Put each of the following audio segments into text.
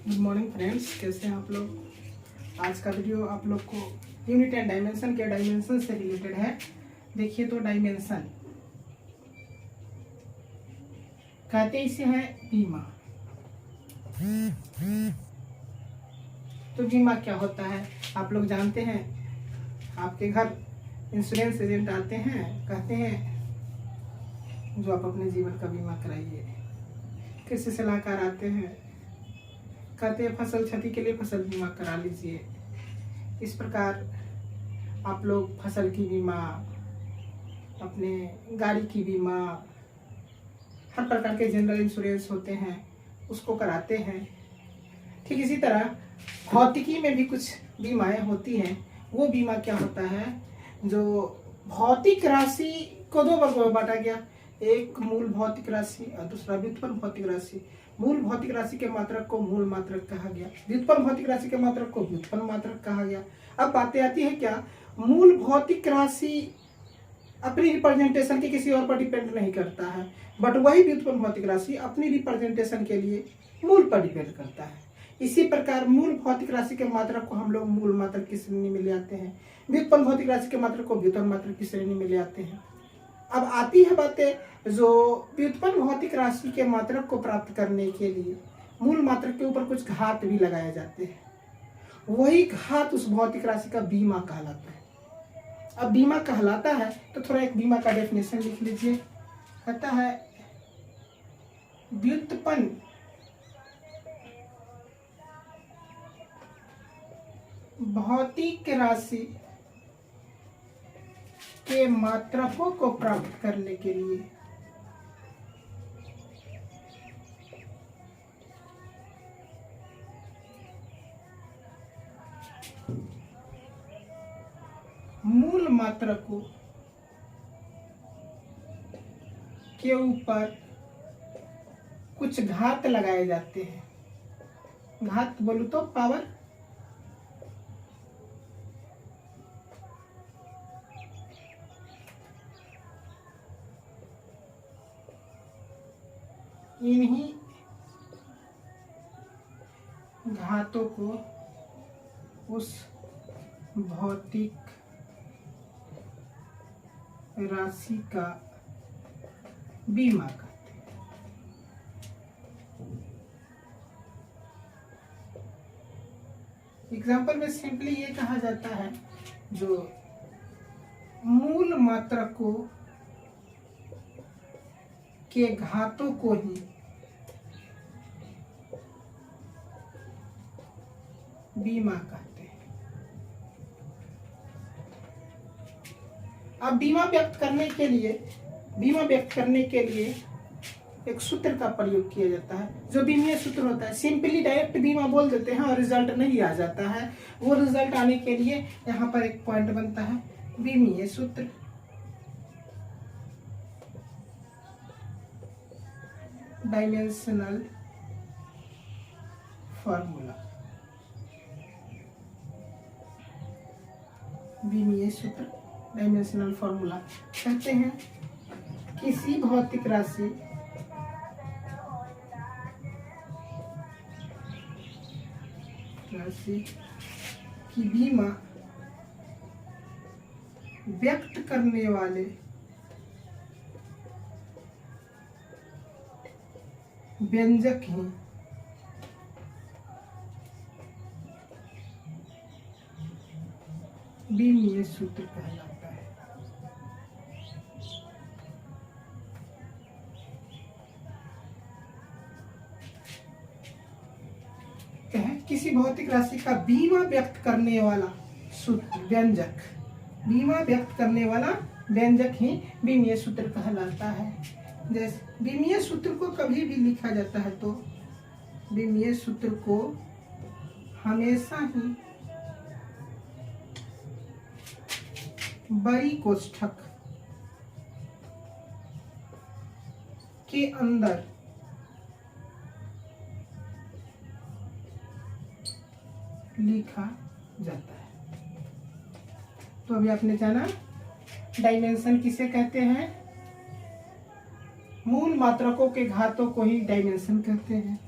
Good morning friends, कैसे हैं आप लोग। आज का वीडियो आप लोग को यूनिट एंड डायमेंशन के डायमेंशन से रिलेटेड है। देखिए तो डायमेंशन कहते इसे है बीमा। तो बीमा क्या होता है आप लोग जानते हैं। आपके घर इंश्योरेंस एजेंट आते हैं, कहते हैं जो आप अपने जीवन का बीमा कराइए। कृषि सलाहकार आते हैं, कहते हैं फसल क्षति के लिए फसल बीमा करा लीजिए। इस प्रकार आप लोग फसल की बीमा, अपने गाड़ी की बीमा, हर प्रकार के जनरल इंश्योरेंस होते हैं उसको कराते हैं। ठीक इसी तरह भौतिकी में भी कुछ बीमाएं होती हैं। वो बीमा क्या होता है, जो भौतिक राशि को दो वर्गों में बांटा गया। एक मूल भौतिक राशि और दूसरा व्युत्पन्न भौतिक राशि। मूल भौतिक राशि के मात्रक को मूल मात्रक कहा गया, व्युत्पन्न भौतिक राशि के मात्रक को व्युत्पन्न मात्रक कहा गया। अब बातें आती है क्या, मूल भौतिक राशि अपनी रिप्रेजेंटेशन के किसी और पर डिपेंड नहीं करता है, बट वही व्युत्पन्न भौतिक राशि अपनी रिप्रेजेंटेशन के लिए मूल पर डिपेंड करता है। इसी प्रकार मूल भौतिक राशि के मात्रक को हम लोग मूल मात्रक की श्रेणी में ले आते हैं, व्युत्पन्न भौतिक राशि के मात्रक को व्युत्पन्न मात्रक की श्रेणी में ले आते हैं। अब आती है बातें जो व्युत्पन्न भौतिक राशि के मात्रक को प्राप्त करने के लिए मूल मात्रक के ऊपर कुछ घात भी लगाए जाते हैं। वही घात उस भौतिक राशि का बीमा कहलाता है। अब बीमा कहलाता है तो थोड़ा एक बीमा का डेफिनेशन लिख लीजिए। कहता है व्युत्पन्न भौतिक राशि के मात्रकों को प्राप्त करने के लिए मूल मात्रकों के ऊपर कुछ घात लगाए जाते हैं। घात बोलूं तो पावर। इन्हीं घातों को उस भौतिक राशि का बीमा कहते हैं। एग्जाम्पल में सिंपली ये कहा जाता है, जो मूल मात्रकों के घातों को ही बीमा कहते हैं। अब बीमा व्यक्त करने के लिए एक सूत्र का प्रयोग किया जाता है, जो बीमीय सूत्र होता है। सिंपली डायरेक्ट बीमा बोल देते हैं और रिजल्ट नहीं आ जाता है। वो रिजल्ट आने के लिए यहाँ पर एक पॉइंट बनता है, बीमीय सूत्र। डायमेंशनल फॉर्मूला, बीमीय सूत्र, डायमेंशनल फॉर्मूला। कहते हैं किसी भौतिक राशि की बीमा व्यक्त करने वाले व्यंजक ही बीमीय सूत्र कहलाता है। किसी भौतिक राशि का बीमा व्यक्त करने वाला सूत्र व्यंजक, बीमा व्यक्त करने वाला व्यंजक ही बीमीय सूत्र कहलाता है। जैसे बीमीय सूत्र को कभी भी लिखा जाता है तो बीमीय सूत्र को हमेशा ही बड़ी कोष्ठक के अंदर लिखा जाता है। तो अभी आपने जाना डायमेंशन किसे कहते हैं, मूल मात्रकों के घातों को ही डायमेंशन कहते हैं।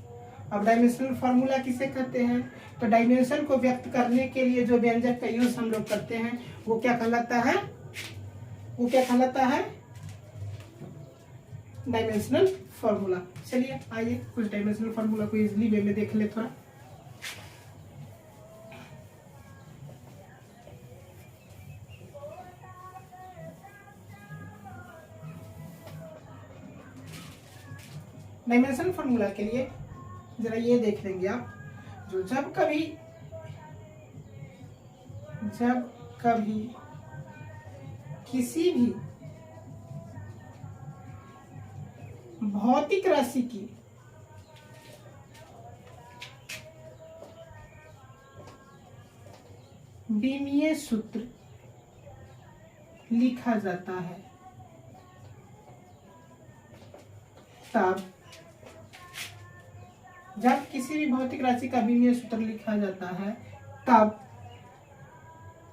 अब डायमेंशनल फार्मूला किसे कहते हैं? तो डायमेंशन को व्यक्त करने के लिए जो व्यंजक का यूज हम लोग करते हैं वो क्या कहलाता है? वो क्या कहलाता है? Dimensional formula. चलिए आइए कुछ डायमेंशनल फार्मूला को इजीली वे में देख ले थोड़ा। डायमेंशन फार्मूला के लिए जरा ये देख लेंगे आप, जो जब कभी किसी भी भौतिक राशि की विमीय सूत्र लिखा जाता है तब, जब किसी भी भौतिक राशि का विमीय सूत्र लिखा जाता है तब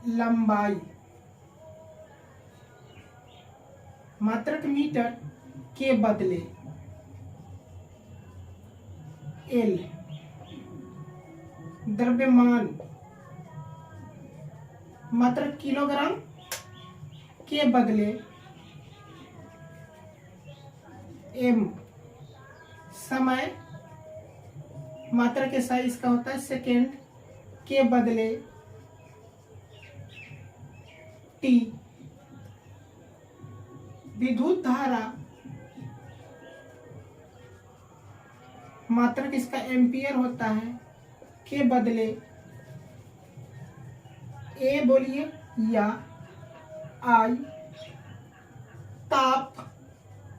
लंबाई मात्रक मीटर के बदले एल, द्रव्यमान मात्रक किलोग्राम के बदले एम, समय मात्रक के साइज का होता है सेकेंड के बदले टी, विद्युत धारा मात्रक इसका एम्पियर होता है के बदले ए बोलिए या आई, ताप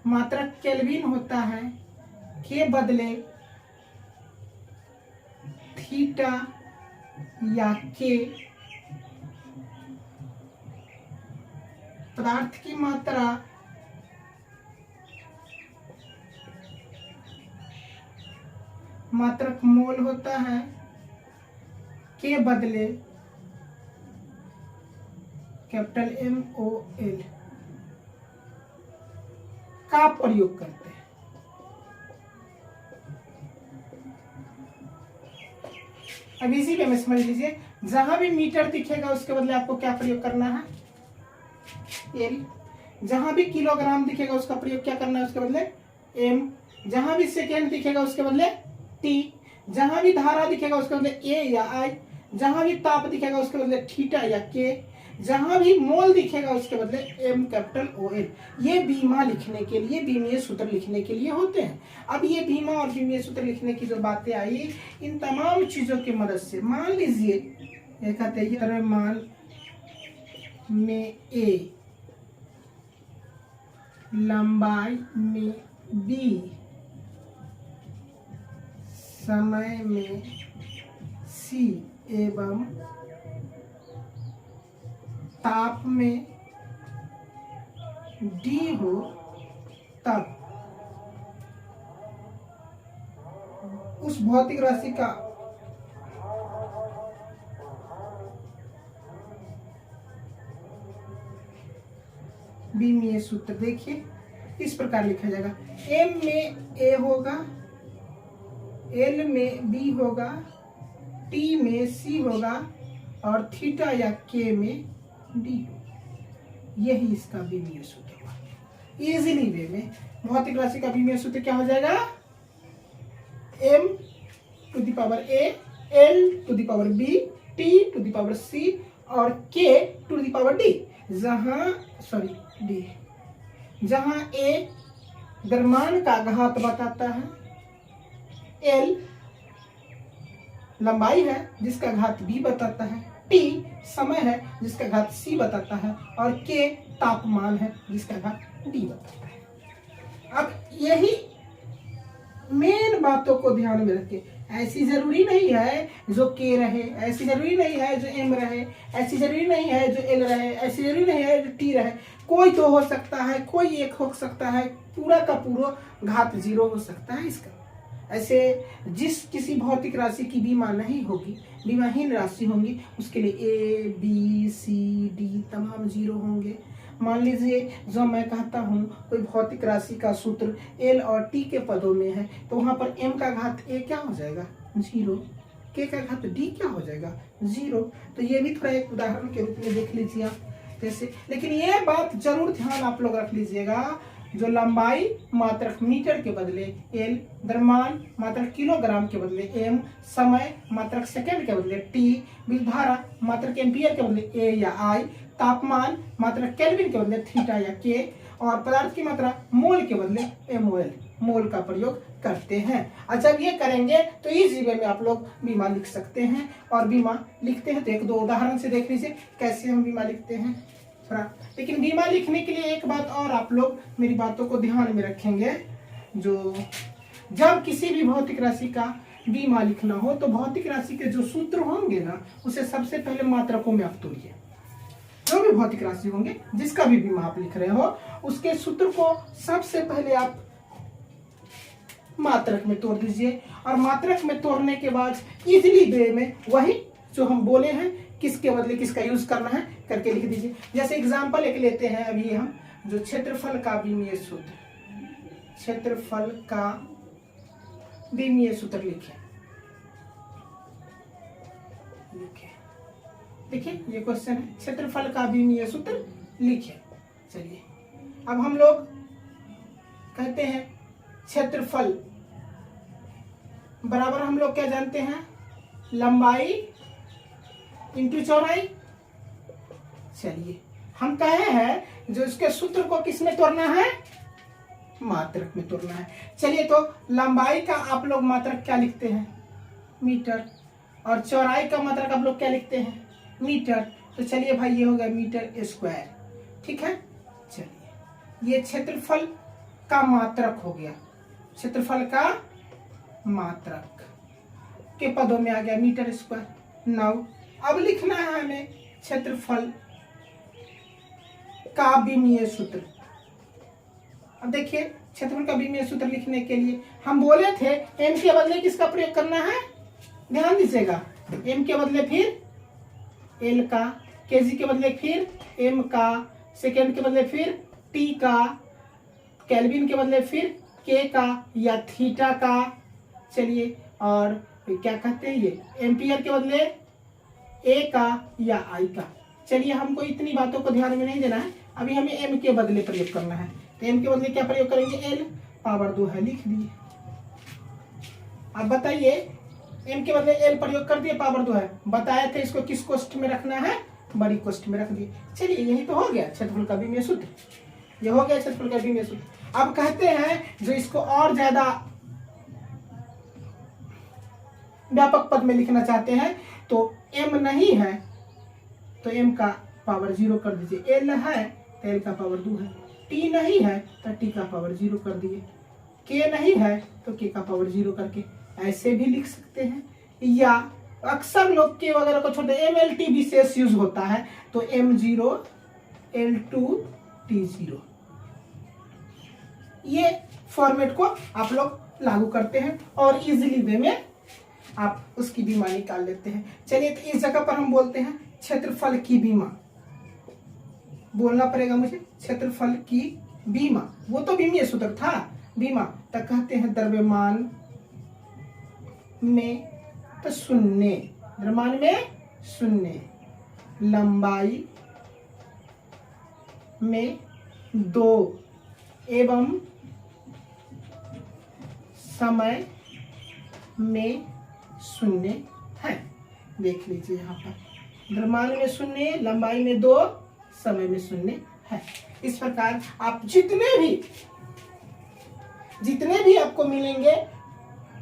मात्रक केल्विन होता है के बदले थीटा या के, पदार्थ की मात्रा मात्रक मोल होता है के बदले कैपिटल MOL का प्रयोग करते हैं। अब इसी पे में समझ लीजिए, जहां भी मीटर दिखेगा उसके बदले आपको क्या प्रयोग करना है? एल। जहां भी किलोग्राम दिखेगा उसका प्रयोग क्या करना है? उसके बदले एम। जहां भी सेकेंड दिखेगा उसके बदले टी। जहां भी धारा दिखेगा उसके बदले ए या आई। जहां भी ताप दिखेगा उसके बदले थीटा या के। जहां भी मोल दिखेगा उसके बदले एम कैपिटल OL। ये बीमा लिखने के लिए, बीमीय सूत्र लिखने के लिए होते हैं। अब ये बीमा और बीमीय सूत्र लिखने की जो बातें आई, इन तमाम चीजों की मदद से मान लीजिए ये कहते हैं द्रव्यमान में ए, लंबाई में बी, समय में सी एवं ताप में डी हो, तब उस भौतिक राशि का बीमीय सूत्र देखिए इस प्रकार लिखा जाएगा। एम में ए होगा, एल में बी होगा, टी में सी होगा और थीटा या के में डी होगा। यही इसका बीमीय सूत्र होगा। इजीली वे में भौतिक राशि का बीमीय सूत्र क्या हो जाएगा? m to the power a, l to the power b, t to the power c और k to the power d। जहां a द्रव्यमान का घात बताता है, l लंबाई है जिसका घात b बताता है, t समय है जिसका घात c बताता है और k तापमान है जिसका घात d बताता है। अब यही मेन बातों को ध्यान में रखें। ऐसी जरूरी नहीं है जो k रहे, ऐसी जरूरी नहीं है जो m रहे, ऐसी जरूरी नहीं है जो l रहे, ऐसी जरूरी नहीं है जो t रहे। कोई तो हो सकता है, कोई एक हो सकता है, पूरा का पूरा घात 0 हो सकता है इसका। ऐसे जिस किसी भौतिक राशि की बीमा नहीं होगी, बीमाहीन राशि होंगी, उसके लिए a, b, c, d तमाम 0 होंगे। मान लीजिए जो मैं कहता हूँ कोई भौतिक राशि का सूत्र L और T के पदों में है, तो वहाँ पर m का घात a क्या हो जाएगा 0, k का घात d क्या हो जाएगा 0। तो ये भी थोड़ा एक उदाहरण के रूप में देख लीजिए आप जैसे। लेकिन ये बात जरूर ध्यान आप लोग रख लीजिएगा, जो लंबाई मात्रक मीटर के बदले L, द्रव्यमान मात्रक किलोग्राम के बदले M, समय मात्रक सेकंड के बदले T, विद्युत धारा मात्रक एम्पियर के बदले A या I, तापमान मात्रक केल्विन के बदले थीटा या K, और पदार्थ की मात्रा मोल के बदले MOL, मोल का प्रयोग करते हैं। और जब ये करेंगे तो इस वे में आप लोग बीमा लिख सकते हैं। और बीमा लिखते हैं तो एक दो उदाहरण से देख लीजिए कैसे हम बीमा लिखते हैं थोड़ा। लेकिन बीमा लिखने के लिए एक बात और आप लोग मेरी बातों को ध्यान में रखेंगे, जो जब किसी भी भौतिक राशि का बीमा लिखना हो तो भौतिक राशि के जो सूत्र होंगे ना, उसे सबसे पहले मात्रकों में आप तोड़िए। जो भी भौतिक राशि होंगे जिसका भी बीमा आप लिख रहे हो, उसके सूत्र को सबसे पहले आप मात्रक में तोड़ दीजिए। और मात्रक में तोड़ने के बाद इजीली वे में वही जो हम बोले हैं किसके बदले किसका यूज करना है करके लिख दीजिए। जैसे एग्जांपल एक लेते हैं अभी हम, जो क्षेत्रफल का विमीय सूत्र, क्षेत्रफल का विमीय सूत्र लिखे। देखिए ये क्वेश्चन है, क्षेत्रफल का विमीय सूत्र लिखे। चलिए अब हम लोग कहते हैं क्षेत्रफल बराबर हम लोग क्या जानते हैं, लंबाई इंटू चौड़ाई। चलिए हम कहे हैं जो इसके सूत्र को किस में तोड़ना है, मात्रक में तोड़ना है। चलिए तो लंबाई का आप लोग मात्रक क्या लिखते हैं, मीटर, और चौड़ाई का मात्रक आप लोग क्या लिखते हैं, मीटर। तो चलिए भाई ये हो गया मीटर स्क्वायर, ठीक है। चलिए ये क्षेत्रफल का मात्रक हो गया, क्षेत्रफल का मात्रक के पदों में आ गया मीटर स्क्वायर। नाउ अब लिखना है हमें क्षेत्रफल का विमीय सूत्र। अब देखिए क्षेत्रफल का विमीय सूत्र लिखने के लिए हम बोले थे m के बदले किसका प्रयोग करना है, ध्यान दीजिएगा, m के बदले फिर L का, kg के बदले फिर m का, सेकेंड के बदले फिर t का, केल्विन के बदले फिर k का या थीटा का। चलिए और क्या कहते हैं ये एम्पियर के बदले a का या I का। चलिए हमको इतनी बातों को ध्यान में नहीं देना है, अभी हमें m के बदले प्रयोग करना है। तो m के बदले क्या प्रयोग करेंगे, L पावर 2 है, लिख दिए। अब बताइए m के बदले L प्रयोग कर दिए, पावर 2 है, बताए थे इसको किस कोष्ठ में रखना है, बड़ी कोष्ठ में रख दिए। चलिए यही तो हो गया क्षेत्रफल का विमीय सूत्र, ये हो गया क्षेत्रफल का विमीय सूत्र। अब कहते हैं जो इसको और ज्यादा व्यापक पद में लिखना चाहते हैं, तो m नहीं है तो m का पावर 0 कर दीजिए, L है तो L का पावर 2 है, T नहीं है तो T का पावर 0 कर दिए, K नहीं है तो K का पावर 0 करके ऐसे भी लिख सकते हैं। या अक्सर लोग के वगैरह को छोटे MLT विशेष यूज होता है, तो M0 L2 T0, ये फॉर्मेट को आप लोग लागू करते हैं और इजीली वे में आप उसकी बीमा निकाल लेते हैं। चलिए तो इस जगह पर हम बोलते हैं क्षेत्रफल की बीमा, बोलना पड़ेगा मुझे, क्षेत्रफल की बीमा, वो तो विमीय सूत्र था, बीमा तक कहते हैं द्रव्यमान में तो 0, द्रव्यमान में 0, लंबाई में 2 एवं समय में 0 है। देख लीजिए यहाँ पर द्रव्यमान में 0, लंबाई में 2, समय में 0 है। इस प्रकार आप जितने भी आपको मिलेंगे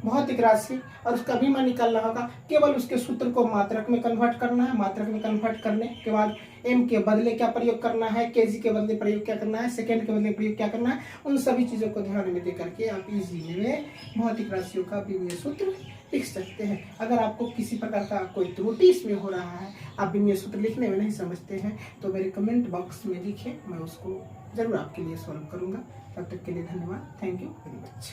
भौतिक राशि और उसका बीमा निकालना होगा, केवल उसके सूत्र को मात्रक में कन्वर्ट करना है। मात्रक में कन्वर्ट करने के बाद m के बदले क्या प्रयोग करना है, kg के बदले प्रयोग क्या करना है, सेकेंड के बदले प्रयोग क्या करना है, उन सभी चीज़ों को ध्यान में दे करके आप इजीली में भौतिक राशियों का विमीय सूत्र लिख सकते हैं। अगर आपको किसी प्रकार का कोई त्रुटि इसमें हो रहा है, आप विमीय सूत्र लिखने में नहीं समझते हैं, तो मेरे कमेंट बॉक्स में लिखें, मैं उसको जरूर आपके लिए सॉल्व करूँगा। तब तक के लिए धन्यवाद, थैंक यू वेरी मच।